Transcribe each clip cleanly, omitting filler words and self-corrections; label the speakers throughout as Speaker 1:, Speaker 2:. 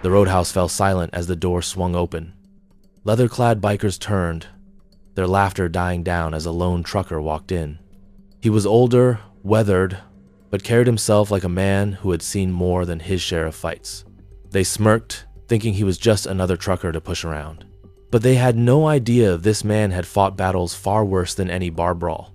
Speaker 1: The roadhouse fell silent as the door swung open. Leather-clad bikers turned, their laughter dying down as a lone trucker walked in. He was older, weathered, but carried himself like a man who had seen more than his share of fights. They smirked, thinking he was just another trucker to push around. But they had no idea this man had fought battles far worse than any bar brawl.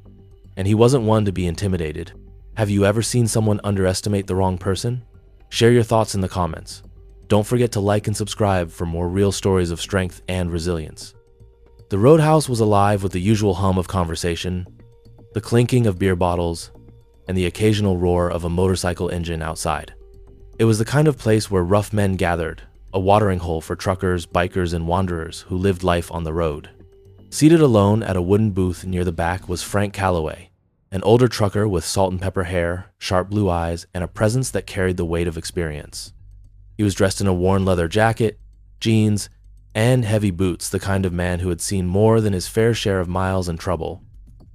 Speaker 1: And he wasn't one to be intimidated. Have you ever seen someone underestimate the wrong person? Share your thoughts in the comments. Don't forget to like and subscribe for more real stories of strength and resilience. The roadhouse was alive with the usual hum of conversation, the clinking of beer bottles, and the occasional roar of a motorcycle engine outside. It was the kind of place where rough men gathered, a watering hole for truckers, bikers, and wanderers who lived life on the road. Seated alone at a wooden booth near the back was Frank Calloway, an older trucker with salt and pepper hair, sharp blue eyes, and a presence that carried the weight of experience. He was dressed in a worn leather jacket, jeans, and heavy boots, the kind of man who had seen more than his fair share of miles and trouble.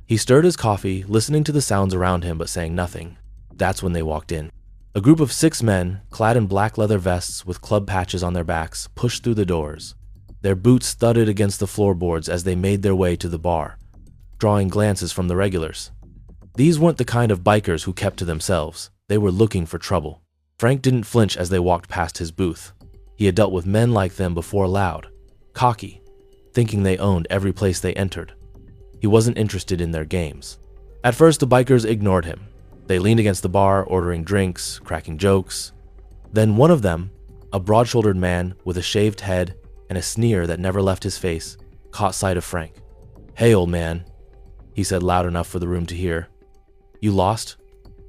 Speaker 1: He stirred his coffee, listening to the sounds around him but saying nothing. That's when they walked in. A group of 6 men, clad in black leather vests with club patches on their backs, pushed through the doors. Their boots thudded against the floorboards as they made their way to the bar, drawing glances from the regulars. These weren't the kind of bikers who kept to themselves. They were looking for trouble. Frank didn't flinch as they walked past his booth. He had dealt with men like them before, loud, cocky, thinking they owned every place they entered. He wasn't interested in their games. At first, the bikers ignored him. They leaned against the bar, ordering drinks, cracking jokes. Then one of them, a broad-shouldered man with a shaved head and a sneer that never left his face, caught sight of Frank. "Hey, old man," he said loud enough for the room to hear. "You lost?"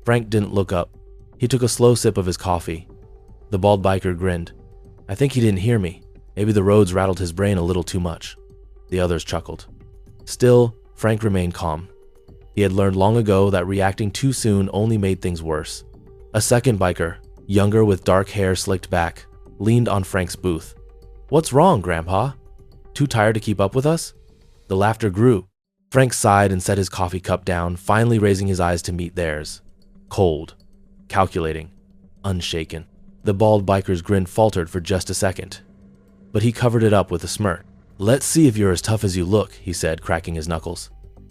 Speaker 1: Frank didn't look up. He took a slow sip of his coffee. The bald biker grinned. "I think he didn't hear me. Maybe the roads rattled his brain a little too much." The others chuckled. Still, Frank remained calm. He had learned long ago that reacting too soon only made things worse. A second biker, younger with dark hair slicked back, leaned on Frank's booth. "What's wrong, Grandpa? Too tired to keep up with us?" The laughter grew. Frank sighed and set his coffee cup down, finally raising his eyes to meet theirs. Cold, calculating, unshaken. The bald biker's grin faltered for just a second, but he covered it up with a smirk. "Let's see if you're as tough as you look," he said, cracking his knuckles.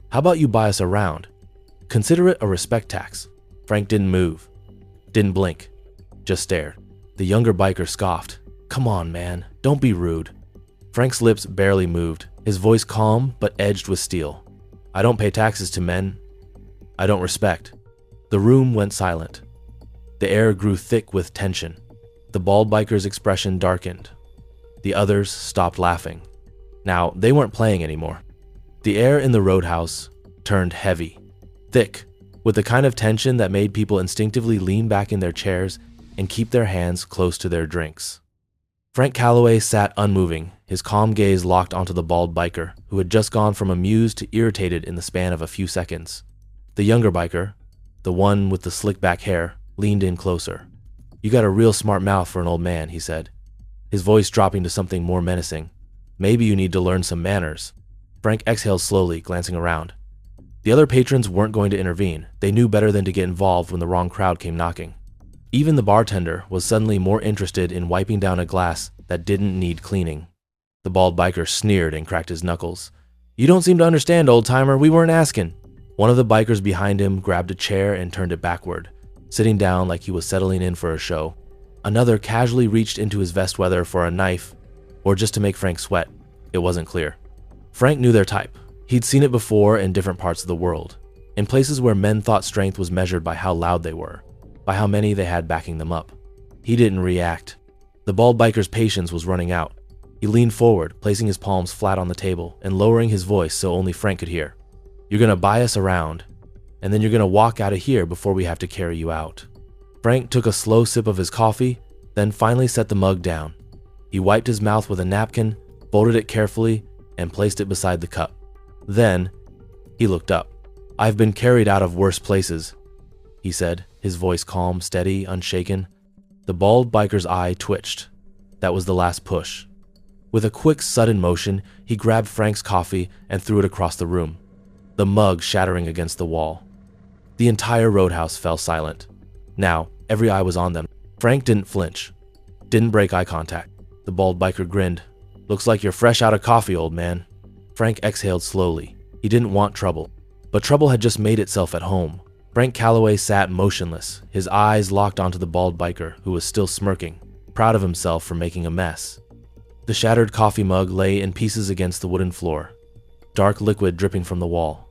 Speaker 1: "How about you buy us a round? Consider it a respect tax." Frank didn't move, didn't blink, just stared. The younger biker scoffed. "Come on, man, don't be rude." Frank's lips barely moved, his voice calm but edged with steel. "I don't pay taxes to men I don't respect." The room went silent. The air grew thick with tension. The bald biker's expression darkened. The others stopped laughing. Now, they weren't playing anymore. The air in the roadhouse turned heavy, thick, with the kind of tension that made people instinctively lean back in their chairs and keep their hands close to their drinks. Frank Calloway sat unmoving, his calm gaze locked onto the bald biker, who had just gone from amused to irritated in the span of a few seconds. The younger biker, the one with the slick back hair, leaned in closer. "You got a real smart mouth for an old man," he said, his voice dropping to something more menacing. "Maybe you need to learn some manners." Frank exhaled slowly, glancing around. The other patrons weren't going to intervene. They knew better than to get involved when the wrong crowd came knocking. Even the bartender was suddenly more interested in wiping down a glass that didn't need cleaning. The bald biker sneered and cracked his knuckles. "You don't seem to understand, old-timer. We weren't asking." One of the bikers behind him grabbed a chair and turned it backward, sitting down like he was settling in for a show. Another casually reached into his vest, whether for a knife or just to make Frank sweat. It wasn't clear. Frank knew their type. He'd seen it before in different parts of the world, in places where men thought strength was measured by how loud they were, by how many they had backing them up. He didn't react. The bald biker's patience was running out. He leaned forward, placing his palms flat on the table and lowering his voice so only Frank could hear. "You're gonna buy us around, and then you're gonna walk out of here before we have to carry you out." Frank took a slow sip of his coffee, then finally set the mug down. He wiped his mouth with a napkin, folded it carefully, and placed it beside the cup. Then, he looked up. "I've been carried out of worse places," he said, his voice calm, steady, unshaken. The bald biker's eye twitched. That was the last push. With a quick, sudden motion, he grabbed Frank's coffee and threw it across the room, the mug shattering against the wall. The entire roadhouse fell silent. Now, every eye was on them. Frank didn't flinch. Didn't break eye contact. The bald biker grinned. "Looks like you're fresh out of coffee, old man." Frank exhaled slowly. He didn't want trouble, but trouble had just made itself at home. Frank Calloway sat motionless, his eyes locked onto the bald biker, who was still smirking, proud of himself for making a mess. The shattered coffee mug lay in pieces against the wooden floor, dark liquid dripping from the wall.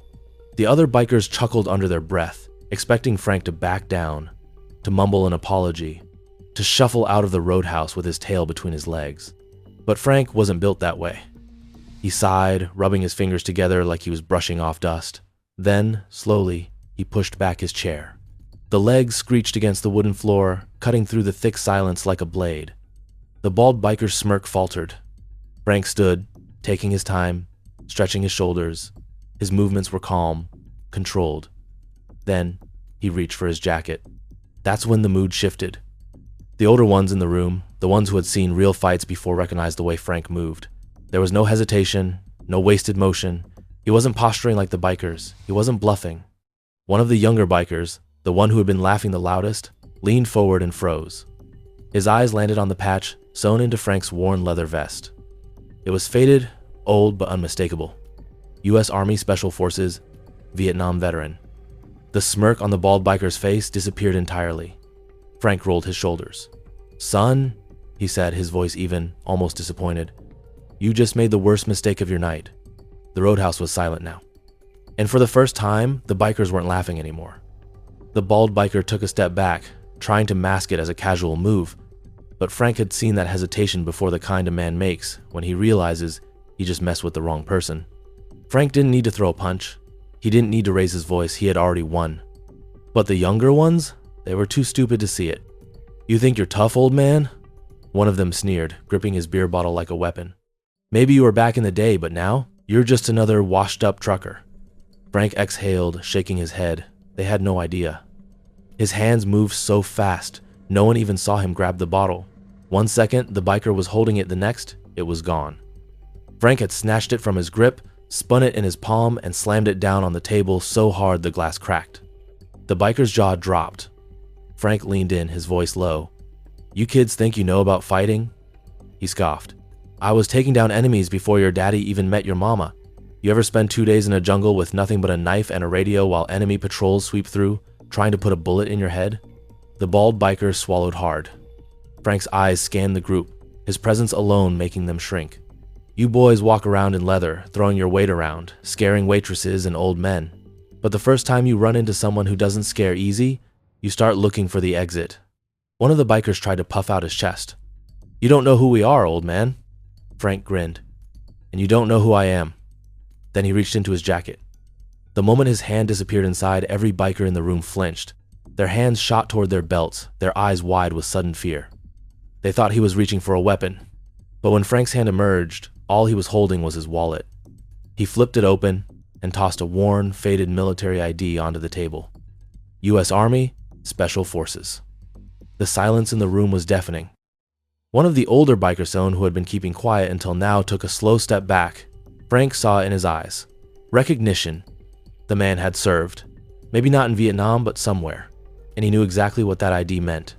Speaker 1: The other bikers chuckled under their breath, expecting Frank to back down, to mumble an apology, to shuffle out of the roadhouse with his tail between his legs. But Frank wasn't built that way. He sighed, rubbing his fingers together like he was brushing off dust. Then, slowly, he pushed back his chair. The legs screeched against the wooden floor, cutting through the thick silence like a blade. The bald biker's smirk faltered. Frank stood, taking his time, stretching his shoulders. His movements were calm, controlled. Then, he reached for his jacket. That's when the mood shifted. The older ones in the room, the ones who had seen real fights before, recognized the way Frank moved. There was no hesitation, no wasted motion. He wasn't posturing like the bikers. He wasn't bluffing. One of the younger bikers, the one who had been laughing the loudest, leaned forward and froze. His eyes landed on the patch sewn into Frank's worn leather vest. It was faded, old but unmistakable. U.S. Army Special Forces, Vietnam veteran. The smirk on the bald biker's face disappeared entirely. Frank rolled his shoulders. "Son," he said, his voice even, almost disappointed, "you just made the worst mistake of your night." The roadhouse was silent now. And for the first time, the bikers weren't laughing anymore. The bald biker took a step back, trying to mask it as a casual move, but Frank had seen that hesitation before, the kind a man makes when he realizes he just messed with the wrong person. Frank didn't need to throw a punch. He didn't need to raise his voice. He had already won. But the younger ones, they were too stupid to see it. "You think you're tough, old man?" One of them sneered, gripping his beer bottle like a weapon. "Maybe you were back in the day, but now, you're just another washed-up trucker." Frank exhaled, shaking his head. They had no idea. His hands moved so fast, no one even saw him grab the bottle. 1 second, the biker was holding it. The next, it was gone. Frank had snatched it from his grip, spun it in his palm, and slammed it down on the table so hard the glass cracked. The biker's jaw dropped. Frank leaned in, his voice low. "You kids think you know about fighting?" He scoffed. "I was taking down enemies before your daddy even met your mama. You ever spend 2 days in a jungle with nothing but a knife and a radio while enemy patrols sweep through, trying to put a bullet in your head?" The bald biker swallowed hard. Frank's eyes scanned the group, his presence alone making them shrink. "You boys walk around in leather, throwing your weight around, scaring waitresses and old men. But the first time you run into someone who doesn't scare easy, you start looking for the exit." One of the bikers tried to puff out his chest. "You don't know who we are, old man." Frank grinned. "And you don't know who I am." Then he reached into his jacket. The moment his hand disappeared inside, every biker in the room flinched. Their hands shot toward their belts, their eyes wide with sudden fear. They thought he was reaching for a weapon. But when Frank's hand emerged, all he was holding was his wallet. He flipped it open and tossed a worn, faded military ID onto the table. U.S. Army, Special Forces. The silence in the room was deafening. One of the older bikers who had been keeping quiet until now took a slow step back. Frank saw it in his eyes. Recognition. The man had served. Maybe not in Vietnam, but somewhere. And he knew exactly what that ID meant.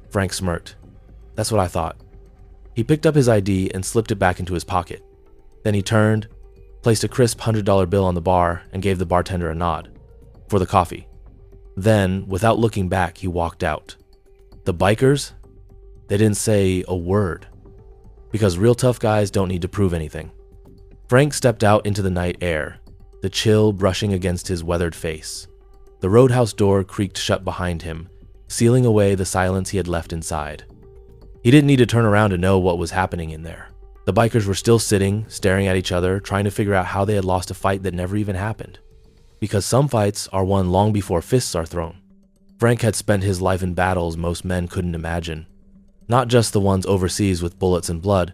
Speaker 1: Frank smirked. "That's what I thought." He picked up his ID and slipped it back into his pocket. Then he turned, placed a crisp $100 bill on the bar, and gave the bartender a nod. For the coffee. Then, without looking back, he walked out. The bikers? They didn't say a word. Because real tough guys don't need to prove anything. Frank stepped out into the night air, the chill brushing against his weathered face. The roadhouse door creaked shut behind him, sealing away the silence he had left inside. He didn't need to turn around to know what was happening in there. The bikers were still sitting, staring at each other, trying to figure out how they had lost a fight that never even happened. Because some fights are won long before fists are thrown. Frank had spent his life in battles most men couldn't imagine. Not just the ones overseas with bullets and blood,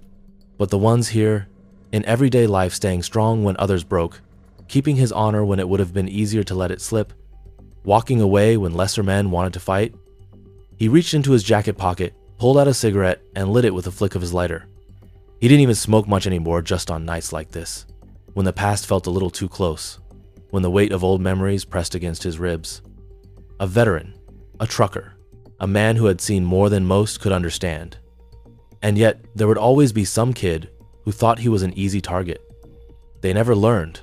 Speaker 1: but the ones here, in everyday life, staying strong when others broke, keeping his honor when it would have been easier to let it slip, walking away when lesser men wanted to fight. He reached into his jacket pocket, pulled out a cigarette, and lit it with a flick of his lighter. He didn't even smoke much anymore just on nights like this, when the past felt a little too close, when the weight of old memories pressed against his ribs. A veteran, a trucker, a man who had seen more than most could understand. And yet, there would always be some kid who thought he was an easy target. They never learned.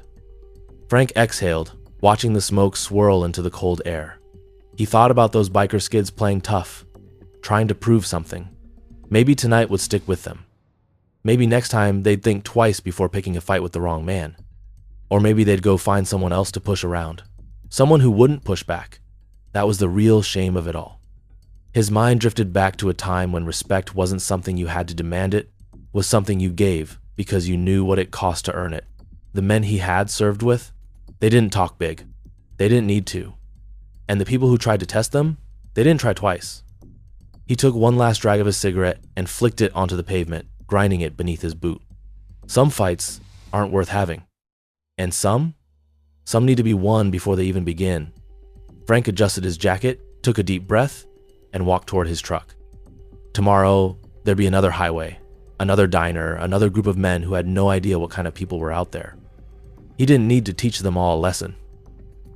Speaker 1: Frank exhaled, watching the smoke swirl into the cold air. He thought about those biker skids playing tough, trying to prove something. Maybe tonight would stick with them. Maybe next time they'd think twice before picking a fight with the wrong man. Or maybe they'd go find someone else to push around. Someone who wouldn't push back. That was the real shame of it all. His mind drifted back to a time when respect wasn't something you had to demand, it was something you gave because you knew what it cost to earn it. The men he had served with, they didn't talk big. They didn't need to. And the people who tried to test them, they didn't try twice. He took one last drag of his cigarette and flicked it onto the pavement, grinding it beneath his boot. Some fights aren't worth having. And some need to be won before they even begin. Frank adjusted his jacket, took a deep breath, and walked toward his truck. Tomorrow, there'd be another highway, another diner, another group of men who had no idea what kind of people were out there. He didn't need to teach them all a lesson.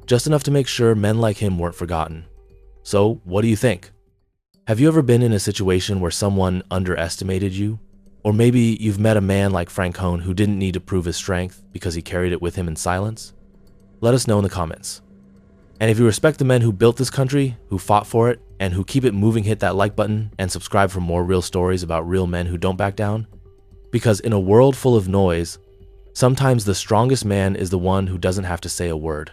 Speaker 1: Just enough to make sure men like him weren't forgotten. So, what do you think? Have you ever been in a situation where someone underestimated you? Or maybe you've met a man like Frank Hone who didn't need to prove his strength because he carried it with him in silence? Let us know in the comments. And if you respect the men who built this country, who fought for it, and who keep it moving, hit that like button and subscribe for more real stories about real men who don't back down. Because in a world full of noise, sometimes the strongest man is the one who doesn't have to say a word.